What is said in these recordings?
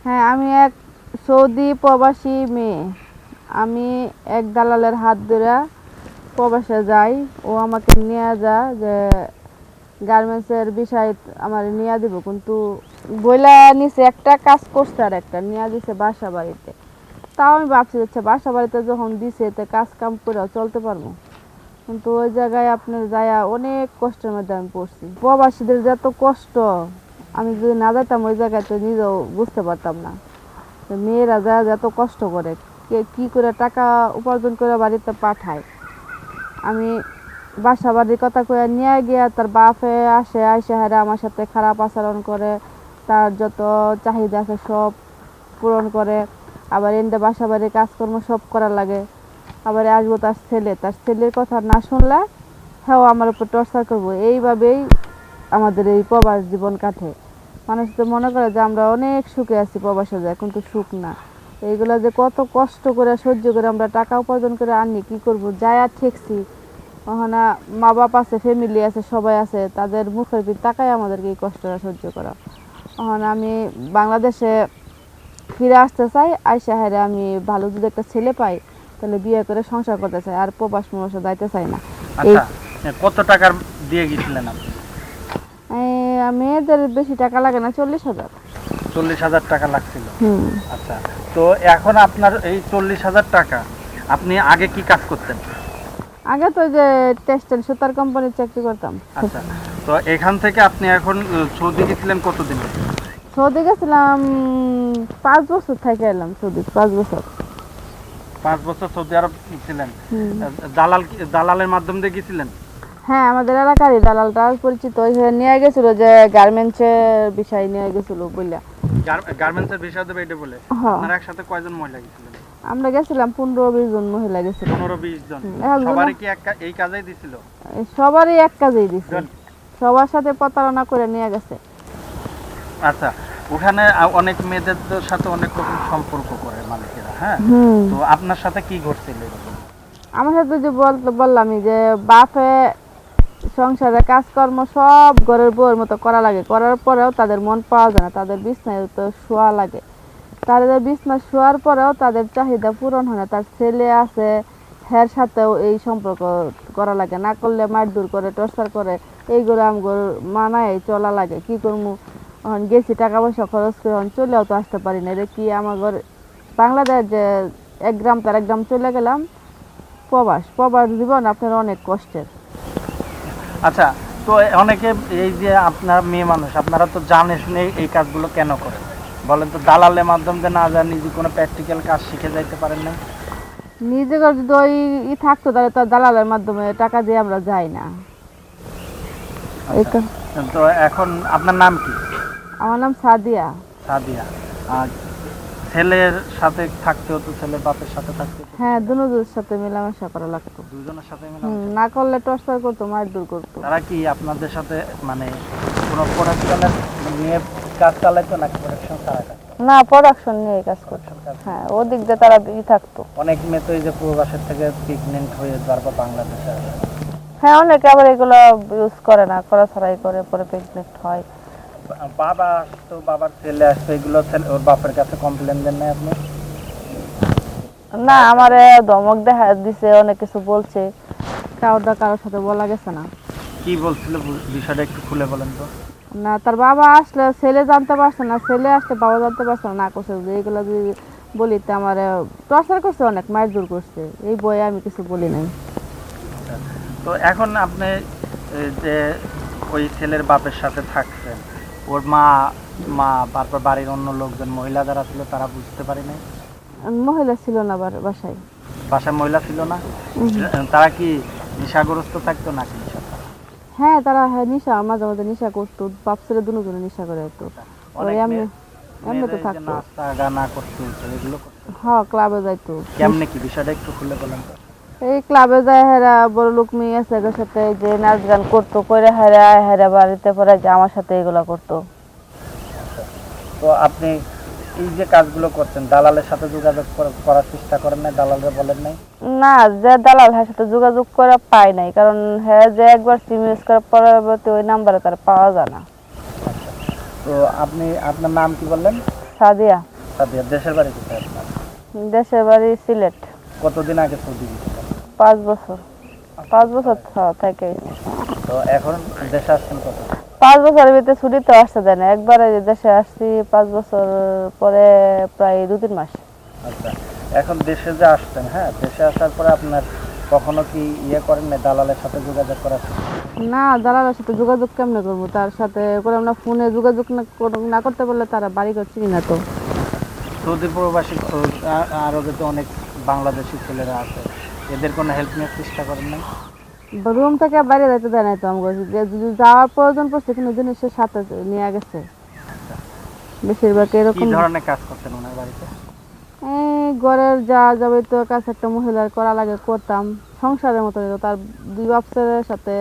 হ্যাঁ, আমি এক সৌদি প্রবাসী মেয়ে। আমি এক দালালের হাত ধরে প্রবাসে যাই। ও আমাকে নিয়ে যায় যে গার্মেন্টসের বিষয় আমার নিয়ে দিব, কিন্তু বইলা নিছে একটা কাজ করছে আর একটা নিয়ে দিছে বাসা বাড়িতে। তাও আমি ভাবছি হচ্ছে বাসা বাড়িতে যখন দিছে তো কাজ কাম করে চলতে পারবো, কিন্তু ওই জায়গায় আপনার যায়া অনেক কষ্টের মধ্যে আমি পড়ছি। প্রবাসীদের যত কষ্ট, আমি যদি না যেতাম ওই জায়গায় তো নিজেও বুঝতে পারতাম না। তো মেয়েরা যা যত কষ্ট করে, কে কী করে টাকা উপার্জন করে বাড়িতে পাঠায়। আমি বাসা বাড়ির কথা কয়ে নিয়ে গিয়া তার বাপে আসে, আইসে হারে আমার সাথে খারাপ আচরণ করে, তার যত চাহিদা আছে সব পূরণ করে। আবার এনতে বাসা বাড়ির কাজকর্ম সব করা লাগে। আবার আসবো তার ছেলের কথা না শুনলে হ্যাঁ আমার উপর টর্চার করবো। এইভাবেই আমাদের এই প্রবাস জীবন কাটে। মানুষ তো মনে করে যে আমরা অনেক সুখে আছি প্রবাসে যায়, কিন্তু সুখ না। এইগুলা যে কত কষ্ট করে সহ্য করে আমরা টাকা উপার্জন করে আনি, কি করব যায় আর ঠেকছি। ওখানে মা বাপ আছে, ফ্যামিলি আছে, সবাই আছে, তাদের মুখের দিকে তাকাই আমাদেরকে এই কষ্টটা সহ্য করা। ওখানে আমি বাংলাদেশে ফিরে আসতে চাই, আইসা হারে আমি ভালো যদি একটা ছেলে পাই তাহলে বিয়ে করে সংসার করতে চাই, আর প্রবাস মবাসে যাইতে চাই না। আচ্ছা, কত টাকার দিয়ে গেছিলেন আপনি? মেয়েদের বেশি টাকা লাগে না, 40,000। 40,000 টাকা লাগছিল। আচ্ছা, তো এখন আপনার এই 40,000 টাকা আপনি আগে কি কাজ করতেন? আগে তো যে টেক্সটাইল সুতার কোম্পানির চাকরি করতাম। আচ্ছা, তো এখান থেকে আপনি এখন সৌদি গেছিলেন কতদিন? সৌদি গেছিলাম 5 বছর থেকে এলাম সৌদি, 5 বছর। 5 বছর সৌদি আরব ছিলেন। দালালের মাধ্যম দিয়ে গেছিলেন? হ্যাঁ, আমাদের এলাকারই দালালটা পরিচিত হয়ে নিয়ে গেছিল, যে গার্মেন্টসের বিষয় নিয়ে গেছিল বললা। গার্মেন্টসের বিষয় দেবে এটা বলে? আপনারা একসাথে কয়জন মহিলা গেছিলেন? আমরা গেছিলাম 15-20 জন মহিলা গেছিলাম। 15-20 জন। সবারই কি এই কাজেই দিছিল? সবারই এক কাজেই দিছিল, সবার সাথে প্রতারণা করে নিয়ে গেছে। আচ্ছা, ওখানে অনেক মেয়েদের সাথে অনেক রকম সম্পর্ক করে মালিকেরা, হ্যাঁ? তো আপনার সাথে কি ঘটছিল এরকম? আমার সাথে যে বললামই যে বাপে সংসারে কাজকর্ম সব ঘরের বউয়ের মতো করা লাগে, করার পরেও তাদের মন পাওয়া যায় না, তাদের বিছনায় তো শোয়া লাগে। তাদের বিছনায় শোয়ার পরেও তাদের চাহিদা পূরণ হয় না। তার ছেলে আছে, হ্যার সাথেও এই সম্পর্ক করা লাগে, না করলে মারধর করে, টর্চার করে। এইগুলো আমগর মানায় চলা লাগে। কি করবো, এখন গেছি টাকা পয়সা খরচ করে, এখন চলেও তো আসতে পারি না। এটা কি আমার বাংলাদেশ যে এক গ্রাম তার এক গ্রাম চলে গেলাম। প্রবাস জীবন আপনার অনেক কষ্টের। আচ্ছা, তো অনেকে এই যে আপনার মেয়ে মানুষ, আপনারা তো জানে শুনে এই কাজগুলো কেন করেন বলেন তো? দালালের মাধ্যমে না জানি নিজে কোনো প্র্যাকটিক্যাল কাজ শিখে যাইতে পারেন না? নিজের যদি ওই থাকতো তাহলে তো দালালের মাধ্যমে টাকা দিয়ে আমরা যাই না। তো এখন আপনার নাম কি? আমার নাম সাদিয়া। সাদিয়া। আর ছেলের সাথে থাকতে হতো, ছেলের বাপের সাথে থাকতে হতো? হ্যাঁ, দুজনের সাথে মেলামেশা করা লাগতো। দুজনের সাথে মেলামেশা? না করলে টর্চার করতো, মারধর করতো। তারা কি আপনাদের সাথে মানে কোনো প্রোডাকশনের নিয়ে কাজ চালাইতো নাকি প্রোডাকশন ছাড়া? না, প্রোডাকশন নিয়ে কাজ করতো। হ্যাঁ, ওদিক দিয়ে তারা থাকতো। অনেক মেয়ে তো এই যে প্রবাসের থেকে প্রেগনেন্ট হয়ে তারপর বাংলাদেশে আসে। হ্যাঁ, অনেকে আবার এগুলো ইউজ করে না, করা ছাড়াই করে, পরে প্রেগনেন্ট হয়। বাবা আসতো, বাবার ছেলে আসতো, এগুলো ওর বাপের কাছে কমপ্লেন দেন নাই আপনি? না, আমারে ধমক দেখা দিছে, অনেক কিছু বলছে, কারোর সাথে বলা গেছে না। কি বলছিল বিষয়টা একটু খুলে বলেন তো। না, তার বাবা আসলে ছেলে জানতে পারছে না, ছেলে আসলে বাবা জানতে পারছে না, না করছে যে এইগুলো যদি বলিতে আমার টর্চার করছে, অনেক মারধর করছে। এই বয়ে আমি কিছু বলি নাই। তো এখন আপনি যে ওই ছেলের বাপের সাথে থাকছেন, ওর মা তারপর বাড়ির অন্য লোকজন মহিলা যারা ছিল তারা বুঝতে পারে নাই? মহিলা ছিল না বাসায়। বাসায় মহিলা ছিল না? তারা কি নেশাগ্রস্ত থাকতো নাকি? হ্যাঁ, তারা নেশা, মাঝে মাঝে নেশা করতো, বাপ ছেলে দুজনে নেশা করে তো। এমনি তো থাকতো। নাস্তা গানা করতো, এগুলো করতো? হ্যাঁ, ক্লাবে যাইতো। কেমনে কি বিষয়টা একটু খুলে বলেন তো। এই ক্লাবে যায়, হেরা বড় লোক মেয়ে আছে এদের সাথে যে নাচ গান করতো, করে হেরা বাড়িতে পরে যে আমার সাথে এগুলো করতো। তো আপনি এই যে কাজগুলো করছেন, দালালের সাথে যোগাযোগ করার চেষ্টা করেন না? দালালরা বলেন নাই? না, যে দালাল হ্যাঁ সাথে যোগাযোগ করা পাই নাই, কারণ হ্যাঁ যে একবার সিম ইউজ করার পরবর্তী ওই নাম্বারে তার পাওয়া যায় না। তো আপনি আপনার নাম কি বললেন? সাদিয়া। সাদিয়া, দেশের বাড়ি কোথায় আপনার? দেশের বাড়ি সিলেট। কতদিন আগে সৌদি গেছিলেন? 5 বছর। 5 বছর থেকে। তো এখন দেশে আসছেন কত? 5 বছরের ভিতরে ছুটি তো আসতে দেয় না, একবারে যে দেশে আসছি 5 বছর পরে প্রায় 2-3 মাস। আচ্ছা, এখন দেশে যে আসছেন, হ্যাঁ, দেশে আসার পরে আপনার কখনো কি ইয়ে করেন না, দালালের সাথে যোগাযোগ করার? না, দালালের সাথে যোগাযোগ কেমনে করবো? তার সাথে করে আমরা ফোনে যোগাযোগ না করতে পারলে তারা বাড়ি করছি না তো। সৌদি প্রবাসী আরবে তো অনেক বাংলাদেশি ছেলেরা আছে, এদের কোনো হেল্প নেওয়ার চেষ্টা করেন না? রুম থেকে বাইরে যাইতে দেয় নাই তো আমাকে, যে যদি যাওয়ার প্রয়োজন পড়ছে কোনো জিনিসের সাথে নিয়ে গেছে বেশিরভাগ কি এরকম। ধরনের কাজ করতেন ওনার বাড়িতে? এই ঘরের যা যাবতীয় কাজ একটা মহিলার করা লাগে করতাম, সংসারের মতো হতো। তার 2 বাচ্চাদের সাথে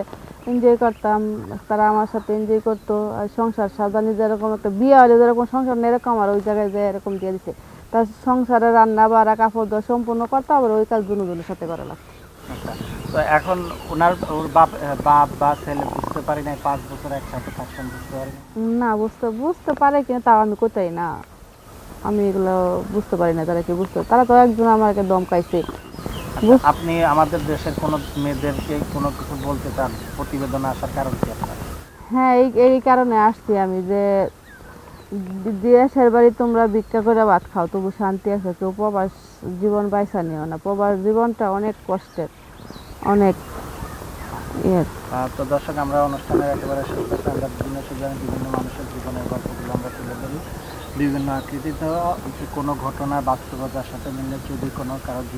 এনজয় করতাম, তারা আমার সাথে এনজয় করতো। আর সংসার সাজানি যেরকম একটা বিয়ে হলে যেরকম সংসার নেই, এরকম আর ওই জায়গায় যে এরকম দিয়ে দিছে। তার সংসারে রান্না বাড়া কাপড় দেওয়া সম্পূর্ণ করতো, আবার ওই কাজ দুজনের সাথে করা লাগতো। আচ্ছা, তো এখন ওর বাপ বাপ বা ছেলে বুঝতে পারি নাই 5 বছর একসাথে থাকছেন, বুঝতে পারি না? না, বুঝতে পারে কিনা তাও আমি কোথায় না, আমি এগুলো বুঝতে পারি না। তারা কি বুঝতে, তারা তো একজন আমাকে দমকাইছে। আচ্ছা, আপনি আমাদের দেশের কোনো মেয়েদেরকে কোনো কিছু বলতে চান? প্রতিবেদন আসার কারণ কি আপনার? হ্যাঁ, এই কারণে আসছি আমি যে দেশের বাড়ি তোমরা ভিক্ষা করে ভাত খাও, তবু শান্তি আছে। কেউ প্রবাস জীবন বাইসা নিও না, প্রবাস জীবনটা অনেক কষ্টের, অনেক ইয়ে। তো দর্শক, আমরা অনুষ্ঠানের একেবারে শেষ করতে আমরা বিভিন্ন সুযোগে বিভিন্ন মানুষের জীবনের গল্পগুলো আমরা তুলে ধরি, বিভিন্ন আকৃতিতে কোনো ঘটনা বাস্তবতার সাথে মিললে যদি কোনো কারো